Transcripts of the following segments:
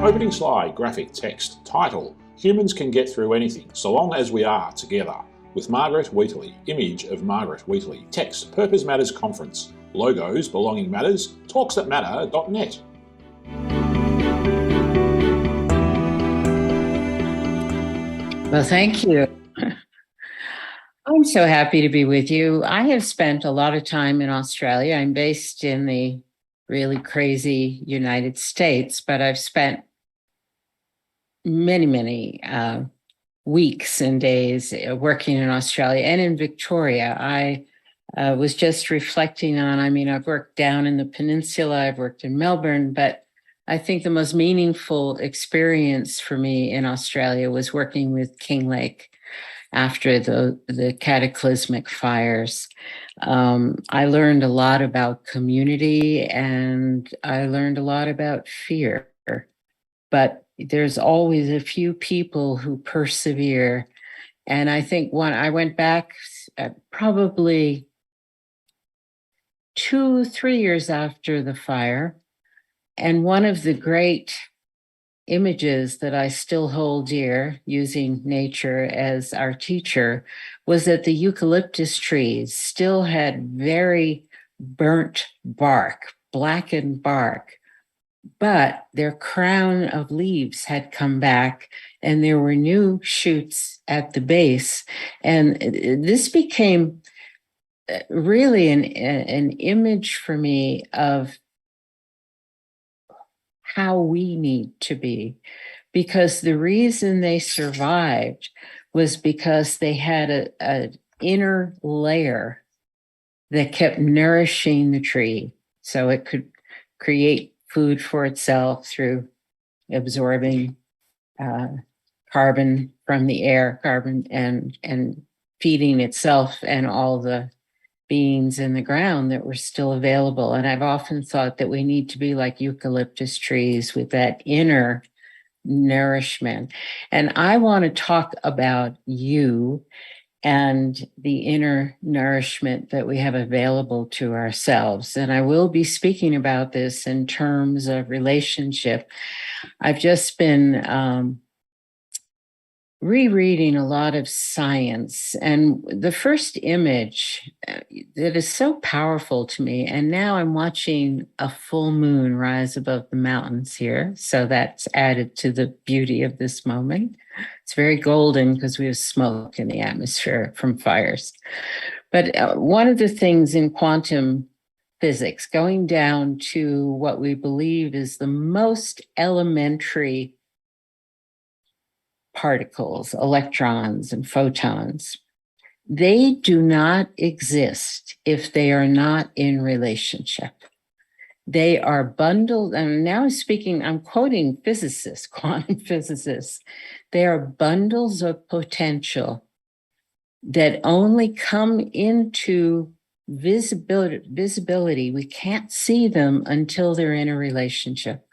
Opening slide, graphic, text, title. Humans can get through anything, so long as we are together. With Margaret Wheatley. Image of Margaret Wheatley. Text, Purpose Matters Conference. Logos, Belonging Matters. Talksthatmatter.net. Well, thank you. I'm so happy to be with you. I have spent a lot of time in Australia. I'm based in the really crazy United States, but I've spent many weeks and days working in Australia and in Victoria. I was just reflecting on, I've worked down in the peninsula, I've worked in Melbourne, but I think the most meaningful experience for me in Australia was working with Kinglake after the cataclysmic fires. I learned a lot about community and I learned a lot about fear, but there's always a few people who persevere. And I think I went back probably 2-3 years after the fire. And one of the great images that I still hold dear, using nature as our teacher, was that the eucalyptus trees still had very burnt bark, blackened bark, but their crown of leaves had come back and there were new shoots at the base. And this became really an image for me of how we need to be, because the reason they survived was because they had an inner layer that kept nourishing the tree so it could create food for itself through absorbing carbon from the air, carbon and feeding itself and all the beings in the ground that were still available. And I've often thought that we need to be like eucalyptus trees with that inner nourishment. And I want to talk about you and the inner nourishment that we have available to ourselves. And I will be speaking about this in terms of relationship. I've just been rereading a lot of science, and the first image that is so powerful to me, and now I'm watching a full moon rise above the mountains here, so that's added to the beauty of this moment. It's very golden because we have smoke in the atmosphere from fires. But one of the things in quantum physics, going down to what we believe is the most elementary particles, electrons and photons, they do not exist if they are not in relationship. They are bundled, and now I'm quoting physicists, quantum physicists. They are bundles of potential that only come into visibility. We can't see them until they're in a relationship.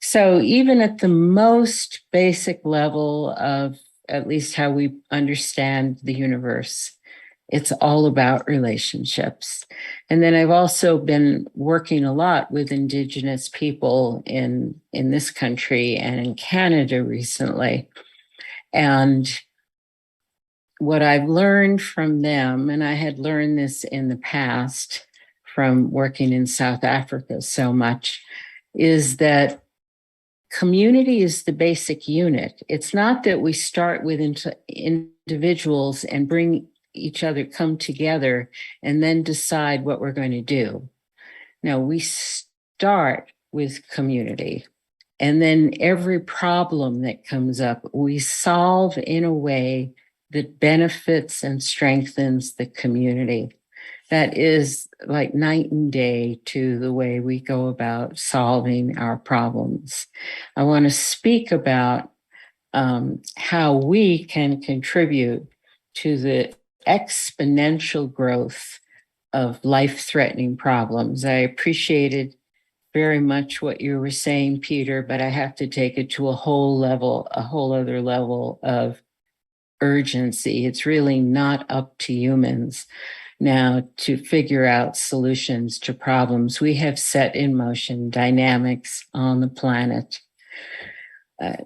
So even at the most basic level of at least how we understand the universe, it's all about relationships. And then I've also been working a lot with Indigenous people in this country and in Canada recently. And what I've learned from them, and I had learned this in the past from working in South Africa so much, is that community is the basic unit. It's not that we start with individuals and come together and then decide what we're going to do. No, we start with community. And then every problem that comes up, we solve in a way that benefits and strengthens the community. That is like night and day to the way we go about solving our problems. I want to speak about how we can contribute to the exponential growth of life-threatening problems. I appreciated very much what you were saying, Peter, but I have to take it to a whole other level of urgency. It's really not up to humans now to figure out solutions to problems. We have set in motion dynamics on the planet uh,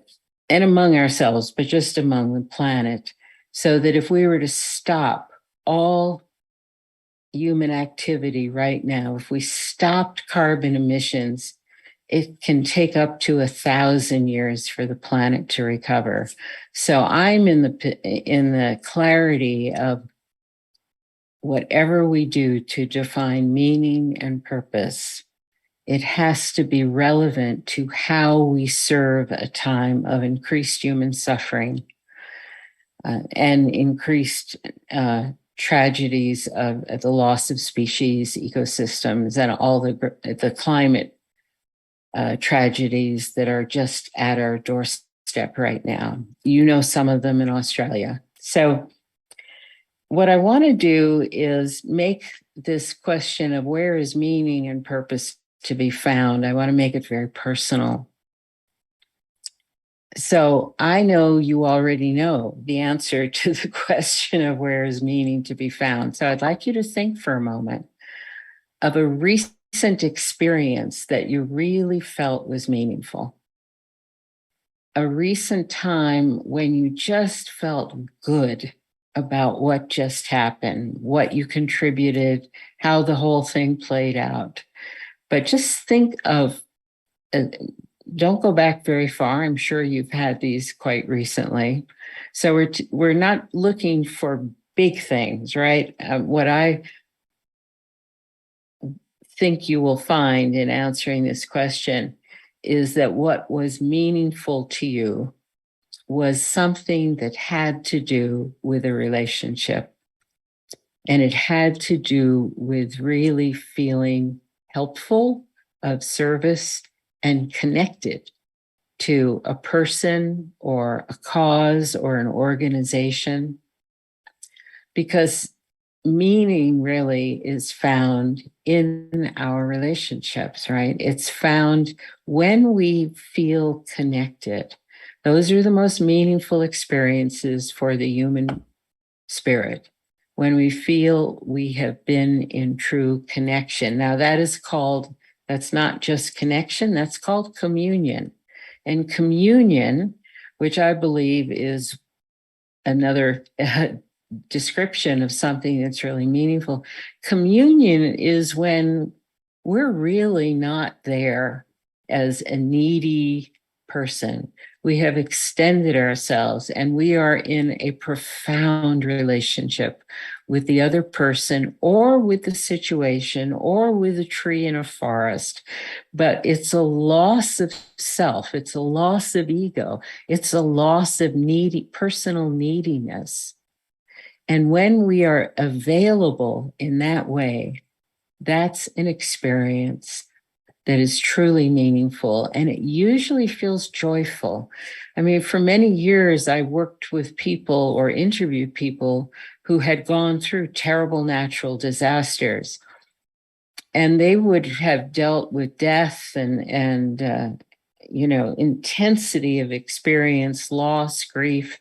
and among ourselves, but just among the planet, so that if we were to stop all human activity right now, if we stopped carbon emissions, it can take up to 1,000 years for the planet to recover. So I'm in the clarity of whatever we do to define meaning and purpose, it has to be relevant to how we serve a time of increased human suffering and increased tragedies of the loss of species, ecosystems, and all the climate tragedies that are just at our doorstep right now. You know some of them in Australia. So what I want to do is make this question of where is meaning and purpose to be found, I want to make it very personal. So I know you already know the answer to the question of where is meaning to be found. So I'd like you to think for a moment of a recent experience that you really felt was meaningful. A recent time when you just felt good about what just happened, what you contributed, how the whole thing played out. But just think of, don't go back very far. I'm sure you've had these quite recently. So we're not looking for big things, right? What I think you will find in answering this question is that what was meaningful to you was something that had to do with a relationship. And it had to do with really feeling helpful, of service, and connected to a person or a cause or an organization. Because meaning really is found in our relationships, right? It's found when we feel connected. Those are the most meaningful experiences for the human spirit, when we feel we have been in true connection. Now, that's not just connection, that's called communion. And communion, which I believe is another description of something that's really meaningful. Communion is when we're really not there as a needy person. We have extended ourselves and we are in a profound relationship with the other person or with the situation or with a tree in a forest. But it's a loss of self. It's a loss of ego. It's a loss of personal neediness. And when we are available in that way, that's an experience that is truly meaningful. And it usually feels joyful. I mean, for many years, I worked with people or interviewed people who had gone through terrible natural disasters. And they would have dealt with death and intensity of experience, loss, grief,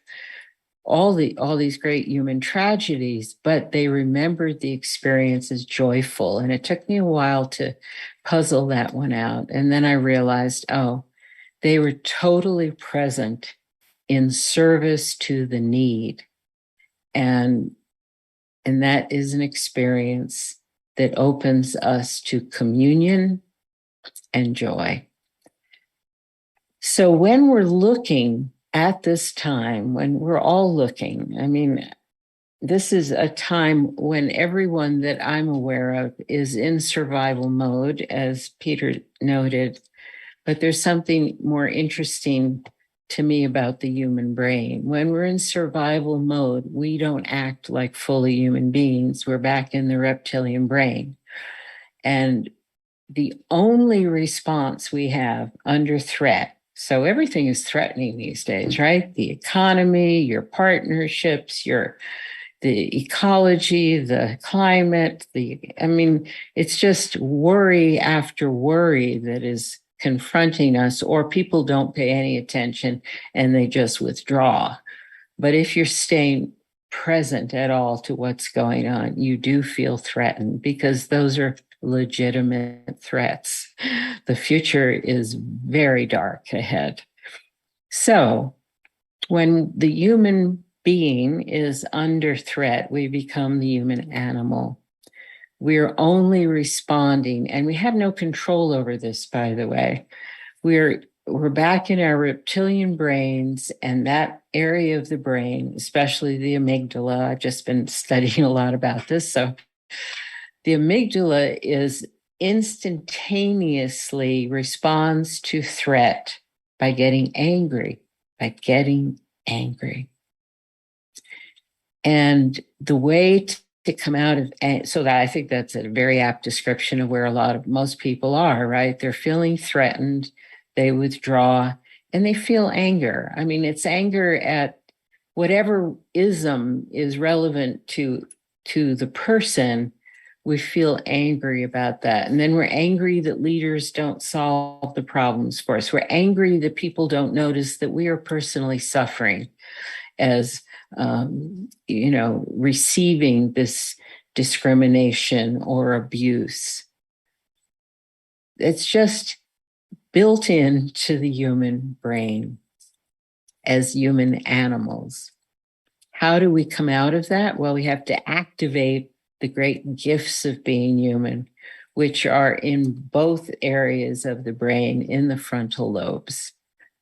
all these great human tragedies, but they remembered the experience as joyful. And it took me a while to puzzle that one out. And then I realized, they were totally present in service to the need. And that is an experience that opens us to communion and joy. So when we're looking at this time, when we're all looking, I mean, this is a time when everyone that I'm aware of is in survival mode, as Peter noted. But there's something more interesting to me about the human brain. When we're in survival mode, we don't act like fully human beings. We're back in the reptilian brain. And the only response we have under threat, so everything is threatening these days, right? The economy, your partnerships, the ecology, the climate, it's just worry after worry that is confronting us, or people don't pay any attention and they just withdraw. But if you're staying present at all to what's going on, you do feel threatened because those are legitimate threats. The future is very dark ahead. So when the human being is under threat, we become the human animal. We're only responding, and we have no control over this, by the way. We're back in our reptilian brains, and that area of the brain, especially the amygdala. I've just been studying a lot about this. So the amygdala is instantaneously responds to threat by getting angry, And the way to come out of, so that I think that's a very apt description of where most people are, right? They're feeling threatened, they withdraw, and they feel anger. I mean, it's anger at whatever ism is relevant to the person. We feel angry about that. And then we're angry that leaders don't solve the problems for us. We're angry that people don't notice that we are personally suffering as receiving this discrimination or abuse. It's just built into the human brain as human animals. How do we come out of that? Well, we have to activate the great gifts of being human, which are in both areas of the brain, in the frontal lobes,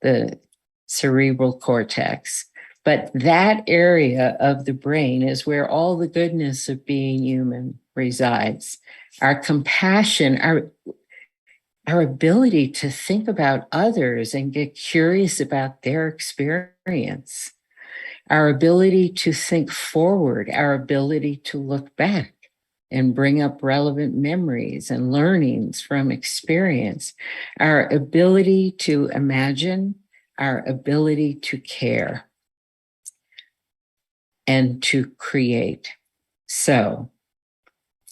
the cerebral cortex. But that area of the brain is where all the goodness of being human resides. Our compassion, our ability to think about others and get curious about their experience, our ability to think forward, our ability to look back and bring up relevant memories and learnings from experience, our ability to imagine, our ability to care and to create. So,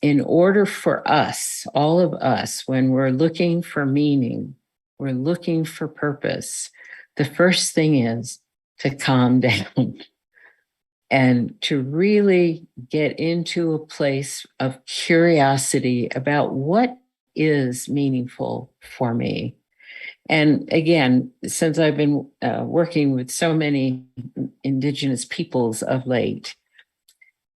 in order for us, all of us, when we're looking for meaning, we're looking for purpose, the first thing is to calm down and to really get into a place of curiosity about what is meaningful for me. And again, since I've been working with so many Indigenous peoples of late,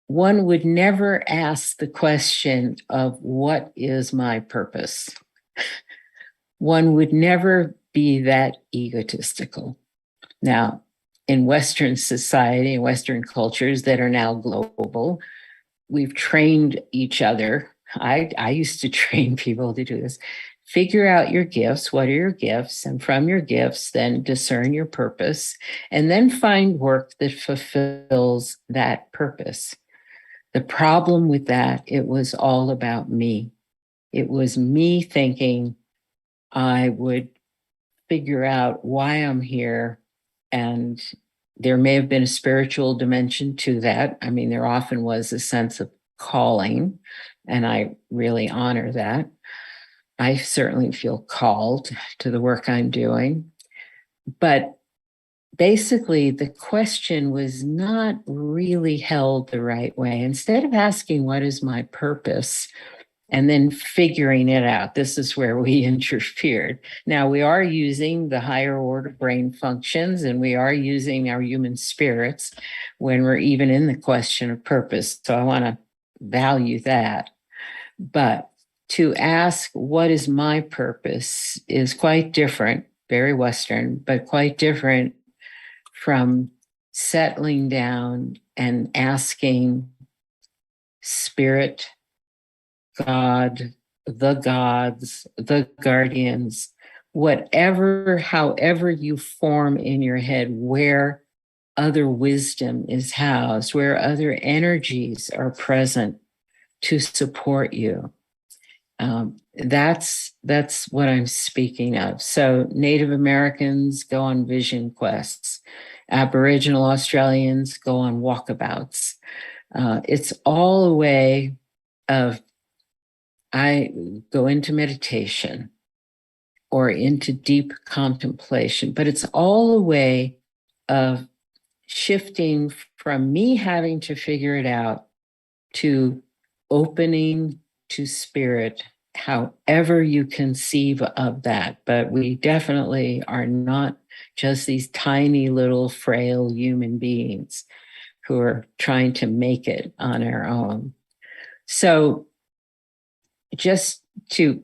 one would never ask the question of what is my purpose? One would never be that egotistical. Now, in Western society, Western cultures that are now global, we've trained each other. I used to train people to do this. Figure out your gifts. What are your gifts? And from your gifts, then discern your purpose, and then find work that fulfills that purpose. The problem with that, it was all about me. It was me thinking I would figure out why I'm here. And there may have been a spiritual dimension to that. I mean, there often was a sense of calling, and I really honor that. I certainly feel called to the work I'm doing. But basically, the question was not really held the right way. Instead of asking, what is my purpose? And then figuring it out. This is where we interfered. Now, we are using the higher order brain functions, and we are using our human spirits when we're even in the question of purpose. So I want to value that. But to ask, what is my purpose, is quite different, very Western, but quite different from settling down and asking spirit, God, the gods, the guardians, however you form in your head where other wisdom is housed, where other energies are present to support you. That's what I'm speaking of. So Native Americans go on vision quests. Aboriginal Australians go on walkabouts. It's all a way of, I go into meditation or into deep contemplation, but it's all a way of shifting from me having to figure it out to opening to spirit however you conceive of that. But we definitely are not just these tiny little frail human beings who are trying to make it on our own. So just to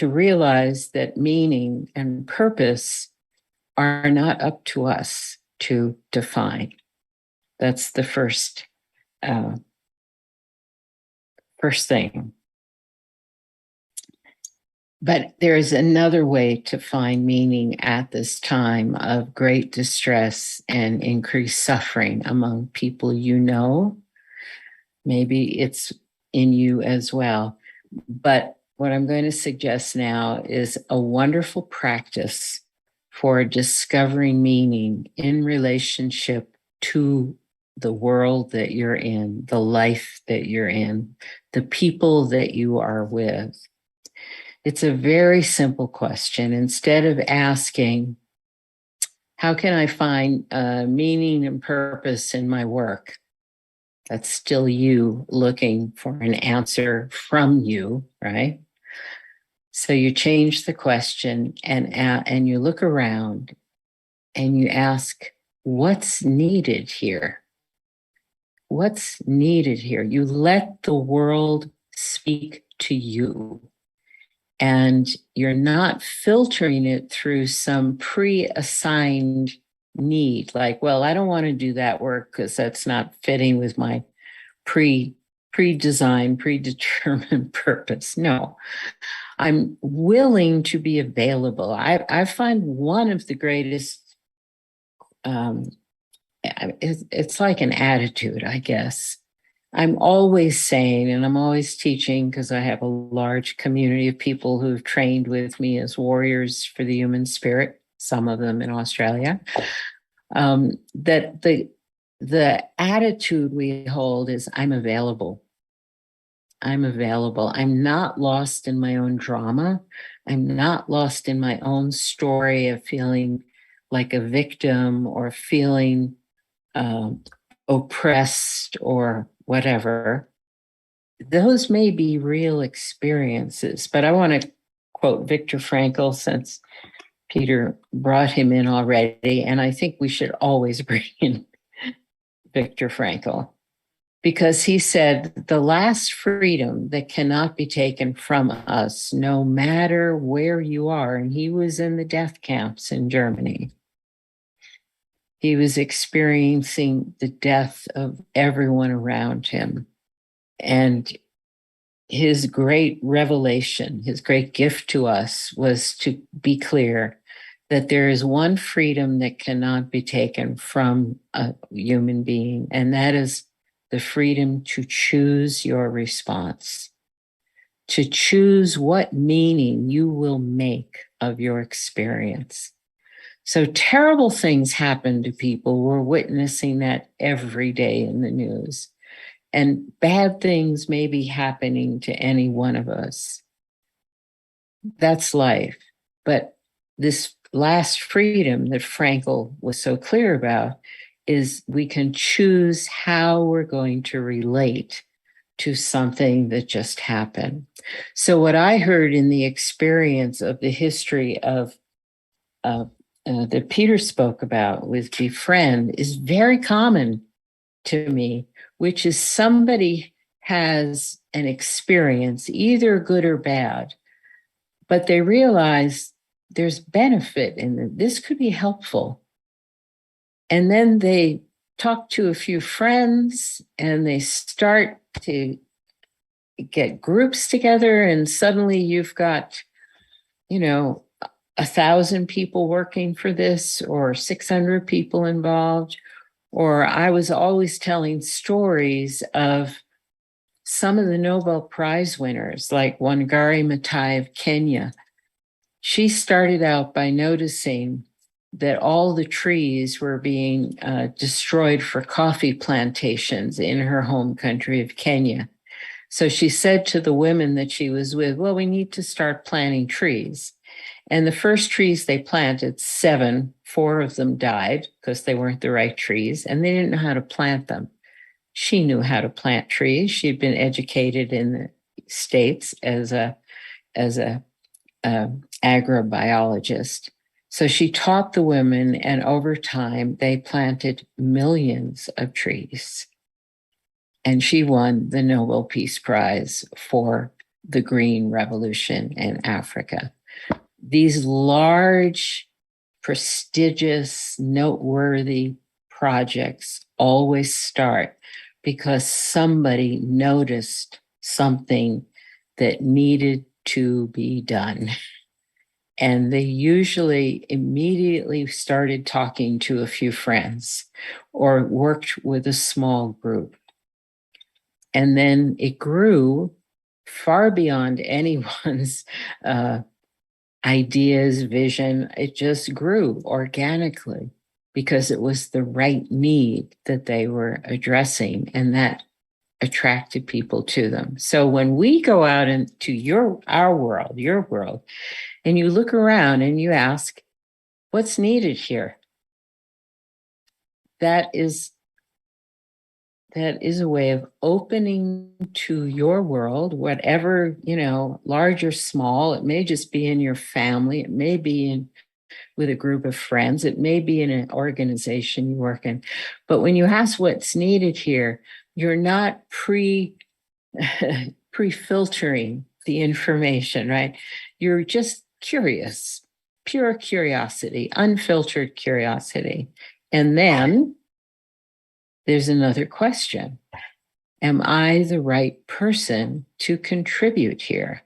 realize that meaning and purpose are not up to us to define. That's the first thing. But there is another way to find meaning at this time of great distress and increased suffering among people you know. Maybe it's in you as well. But what I'm going to suggest now is a wonderful practice for discovering meaning in relationship to the world that you're in, the life that you're in, the people that you are with. It's a very simple question. Instead of asking, how can I find meaning and purpose in my work? That's still you looking for an answer from you, right? So you change the question and you look around and you ask, what's needed here? What's needed here? You let the world speak to you. And you're not filtering it through some pre-assigned need, like, well, I don't want to do that work because that's not fitting with my pre-designed, predetermined purpose. No, I'm willing to be available. I find one of the greatest, it's like an attitude, I guess. I'm always saying, and I'm always teaching, because I have a large community of people who've trained with me as warriors for the human spirit, some of them in Australia, that the attitude we hold is, I'm available. I'm available. I'm not lost in my own drama. I'm not lost in my own story of feeling like a victim or feeling oppressed or whatever. Those may be real experiences, but I want to quote Viktor Frankl, since Peter brought him in already, and I think we should always bring in Viktor Frankl, because he said, the last freedom that cannot be taken from us, no matter where you are, and he was in the death camps in Germany. He was experiencing the death of everyone around him. And his great revelation, his great gift to us, was to be clear that there is one freedom that cannot be taken from a human being, and that is the freedom to choose your response, to choose what meaning you will make of your experience. So terrible things happen to people. We're witnessing that every day in the news. And bad things may be happening to any one of us. That's life. But this last freedom that Frankl was so clear about is we can choose how we're going to relate to something that just happened. So what I heard in the experience of the history of that Peter spoke about with Befriend is very common to me, which is somebody has an experience, either good or bad, but they realize there's benefit in it. This could be helpful. And then they talk to a few friends and they start to get groups together, and suddenly you've got, 1,000 people working for this, or 600 people involved. Or I was always telling stories of some of the Nobel Prize winners, like Wangari Maathai of Kenya. She started out by noticing that all the trees were being destroyed for coffee plantations in her home country of Kenya. So she said to the women that she was with, well, we need to start planting trees. And the first trees they planted, 4 of them died because they weren't the right trees, and they didn't know how to plant them. She knew how to plant trees. She'd been educated in the States as a agrobiologist. So she taught the women, and over time, they planted millions of trees. And she won the Nobel Peace Prize for the Green Revolution in Africa. These large, prestigious, noteworthy projects always start because somebody noticed something that needed to be done. And they usually immediately started talking to a few friends or worked with a small group. And then it grew far beyond anyone's ideas, vision. It just grew organically because it was the right need that they were addressing, and that attracted people to them. So when we go out into our world, your world, and you look around and you ask, what's needed here? That is a way of opening to your world, whatever, large or small. It may just be in your family. It may be with a group of friends. It may be in an organization you work in. But when you ask what's needed here, you're not pre-filtering the information, right? You're just curious, pure curiosity, unfiltered curiosity. And then there's another question. Am I the right person to contribute here?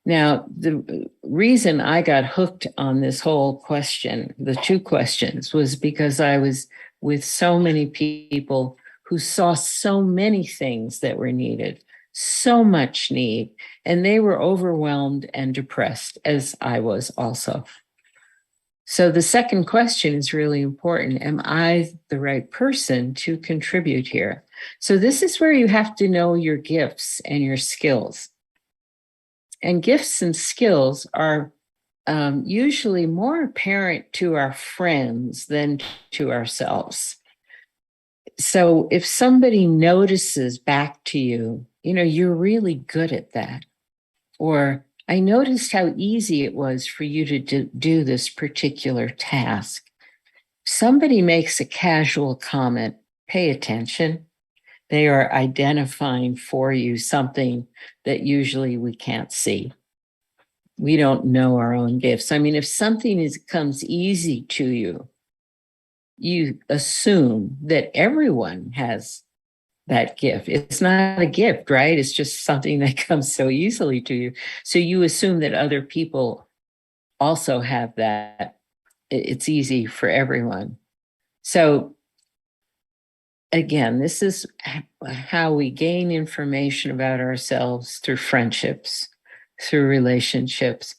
Now, the reason I got hooked on this whole question, the two questions, was because I was with so many people who saw so many things that were needed, so much need, and they were overwhelmed and depressed, as I was also. So the second question is really important. Am I the right person to contribute here? So this is where you have to know your gifts and your skills. And gifts and skills are usually more apparent to our friends than to ourselves. So if somebody notices back to you, you're really good at that. Or I noticed how easy it was for you to do this particular task. Somebody makes a casual comment, pay attention. They are identifying for you something that usually we can't see. We don't know our own gifts. I mean, if something comes easy to you, you assume that everyone has that gift. It's not a gift, right? It's just something that comes so easily to you. So you assume that other people also have that. It's easy for everyone. So again, this is how we gain information about ourselves through friendships, through relationships.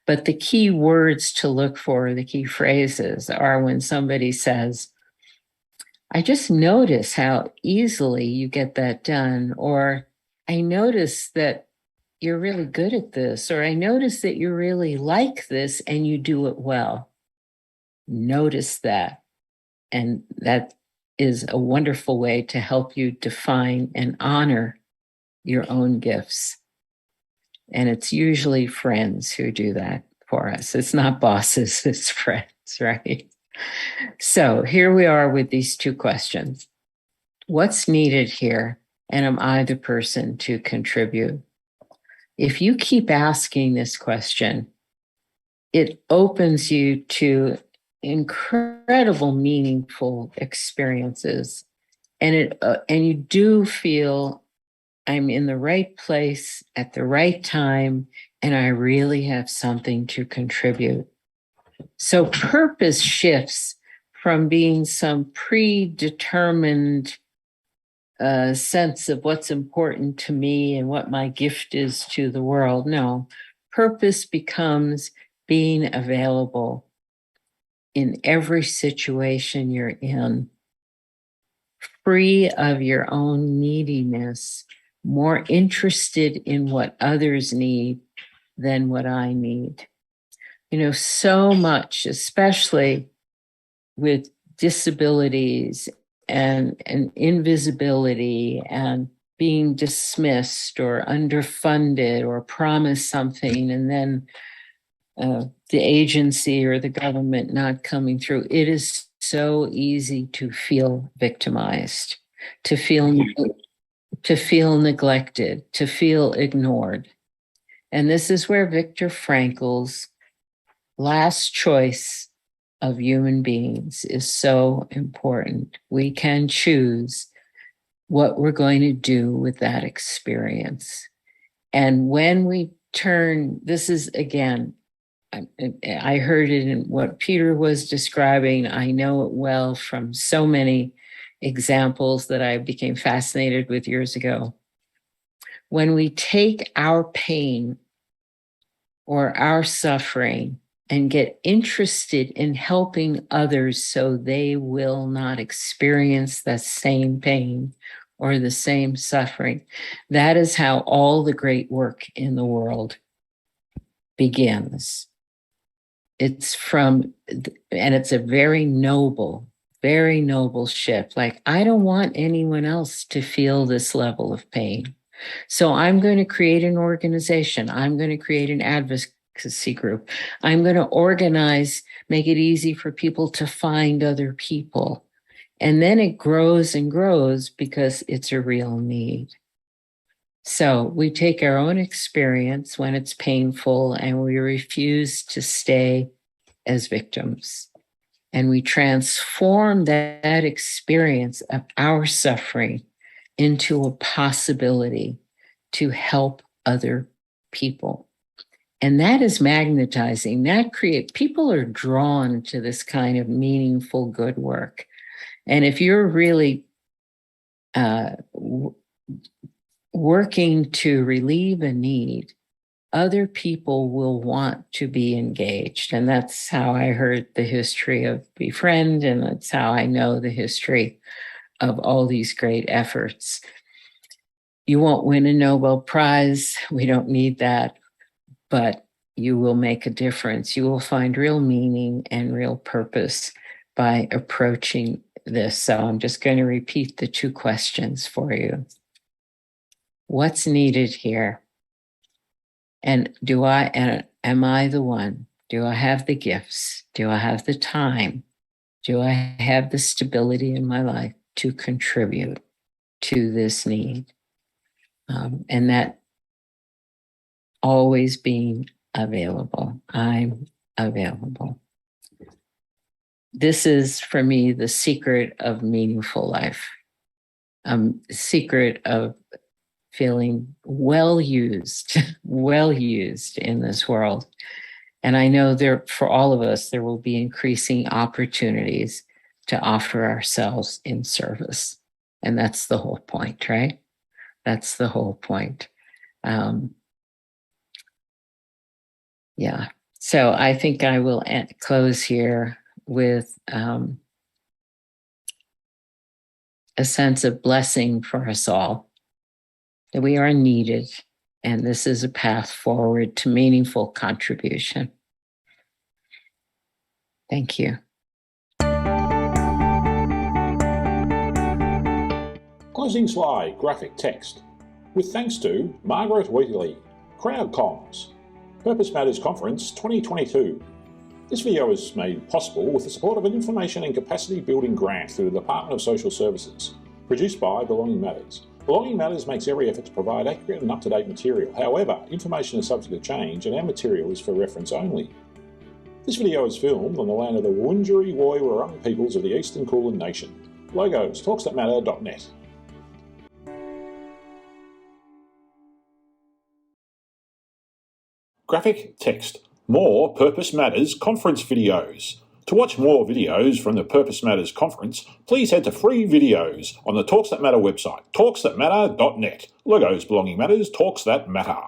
But the key words to look for, the key phrases, are when somebody says, I just notice how easily you get that done, or I notice that you're really good at this, or I notice that you really like this and you do it well. Notice that. And that is a wonderful way to help you define and honor your own gifts. And it's usually friends who do that for us. It's not bosses, it's friends, right? So here we are with these two questions. What's needed here? And am I the person to contribute? If you keep asking this question, it opens you to incredible, meaningful experiences. And you do feel I'm in the right place at the right time, and I really have something to contribute. So purpose shifts from being some predetermined sense of what's important to me and what my gift is to the world. No, purpose becomes being available in every situation you're in, free of your own neediness, more interested in what others need than what I need. So much, especially with disabilities and invisibility and being dismissed or underfunded or promised something, and then the agency or the government not coming through. It is so easy to feel victimized, to feel neglected, to feel ignored. And this is where Viktor Frankl's last choice of human beings is so important. We can choose what we're going to do with that experience. And when we turn, this is again, I heard it in what Peter was describing. I know it well from so many examples that I became fascinated with years ago. When we take our pain or our suffering and get interested in helping others so they will not experience the same pain or the same suffering, that is how all the great work in the world begins. It's from, and it's a very noble shift. Like, I don't want anyone else to feel this level of pain. So I'm going to create an organization. I'm going to create an advocacy group. I'm going to organize, make it easy for people to find other people. And then it grows and grows because it's a real need. So we take our own experience when it's painful and we refuse to stay as victims. And we transform that experience of our suffering into a possibility to help other people. And that is magnetizing. That people are drawn to this kind of meaningful good work. And if you're really working to relieve a need, other people will want to be engaged. And that's how I heard the history of Befriend, and that's how I know the history of all these great efforts. You won't win a Nobel Prize. We don't need that. But you will make a difference. You will find real meaning and real purpose by approaching this. So I'm just going to repeat the two questions for you. What's needed here? And am I the one? Do I have the gifts? Do I have the time? Do I have the stability in my life to contribute to this need? And that always being available. I'm available. This is, for me, the secret of meaningful life. Secret of feeling well used in this world. And I know for all of us, there will be increasing opportunities to offer ourselves in service. And that's the whole point, right? That's the whole point. Yeah. So I think I will close here with a sense of blessing for us all, that we are needed, and this is a path forward to meaningful contribution. Thank you. Closing slide, graphic text. With thanks to Margaret Wheatley, Crowd Comms, Purpose Matters Conference 2022. This video is made possible with the support of an information and capacity building grant through the Department of Social Services, produced by Belonging Matters. Belonging Matters makes every effort to provide accurate and up-to-date material. However, information is subject to change and our material is for reference only. This video is filmed on the land of the Wurundjeri Woi Wurrung peoples of the Eastern Kulin Nation. Logos, talksthatmatter.net. Graphic text. More Purpose Matters conference videos. To watch more videos from the Purpose Matters conference, please head to free videos on the Talks That Matter website, talksthatmatter.net. Logos, Belonging Matters, Talks That Matter.